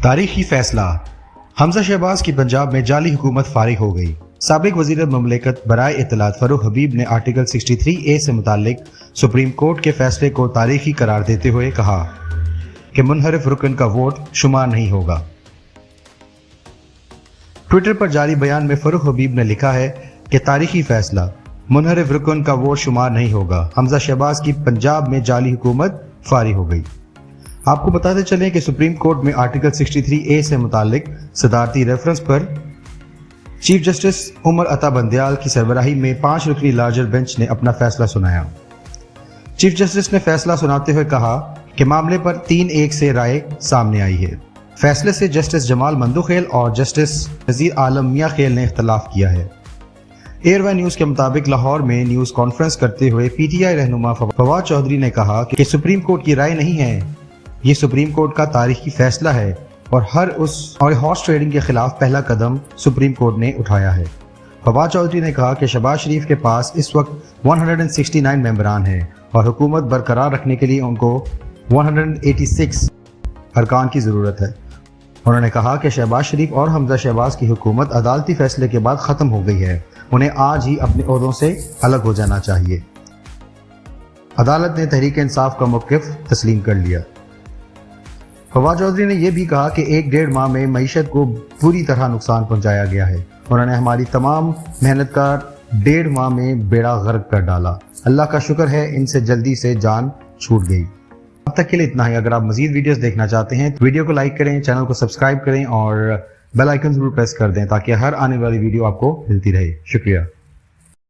तारीखी फैसला, हमजा शहबाज की पंजाब में जाली हुकूमत फारिग हो गई। साबिक वज़ीर मुमलिकत बराए इत्तलात फरूख हबीब ने आर्टिकल 63A से मुतालिक सुप्रीम कोर्ट के फैसले को तारीखी करार देते हुए कहा कि मुनहरिफ रुकन का वोट शुमार नहीं होगा। ट्विटर पर जारी बयान में फरूख हबीब ने लिखा है कि तारीखी फैसला, मुनहरिफ रुकन का वोट शुमार नहीं होगा। हमजा शहबाज की पंजाब में जाली हुकूमत फारिग हो गई। आपको बताते चलें कि सुप्रीम कोर्ट में आर्टिकल 63A से मुतालिक सदारती रेफरेंस पर चीफ जस्टिस उमर अता बंदयाल की सरबराही में 5 रुकनी लार्जर बेंच ने अपना फैसला सुनाया। चीफ जस्टिस ने फैसला सुनाते हुए कहा कि मामले पर 3-1 से राय सामने आई है। फैसले से जस्टिस जमाल मंदुखेल और जस्टिस नज़ीर आलम मियां खेल ने इख्तलाफ किया है। एयरवे न्यूज़ के मुताबिक लाहौर में न्यूज़ कॉन्फ्रेंस करते हुए PTI रहनुमा फवाद चौधरी ने कहा कि सुप्रीम कोर्ट की राय नहीं है, ये सुप्रीम कोर्ट का तारीखी फैसला है और हॉर्स ट्रेडिंग के खिलाफ पहला कदम सुप्रीम कोर्ट ने उठाया है। फवाद चौधरी ने कहा कि शहबाज शरीफ के पास इस वक्त 169 मेंबरान हैं और हुकूमत बरकरार रखने के लिए उनको 186 अरकान की ज़रूरत है। उन्होंने कहा कि शहबाज शरीफ और हमजा शहबाज की हुकूमत अदालती फैसले के बाद ख़त्म हो गई है, उन्हें आज ही अपने ओहदों से अलग हो जाना चाहिए। अदालत ने तहरीक इंसाफ का मौक़िफ़ तस्लीम कर लिया। फवाद चौधरी ने यह भी कहा कि 1-1.5 माह में मईशत को पूरी तरह नुकसान पहुंचाया गया है। उन्होंने हमारी तमाम मेहनत का 1.5 माह में बेड़ा गर्क कर डाला। अल्लाह का शुक्र है इनसे जल्दी से जान छूट गई। अब तक के लिए इतना ही। अगर आप मजीद वीडियोस देखना चाहते हैं तो वीडियो को लाइक करें, चैनल को सब्सक्राइब करें और बेल आइकन जरूर प्रेस कर दें ताकि हर आने वाली वीडियो आपको मिलती रहे। शुक्रिया।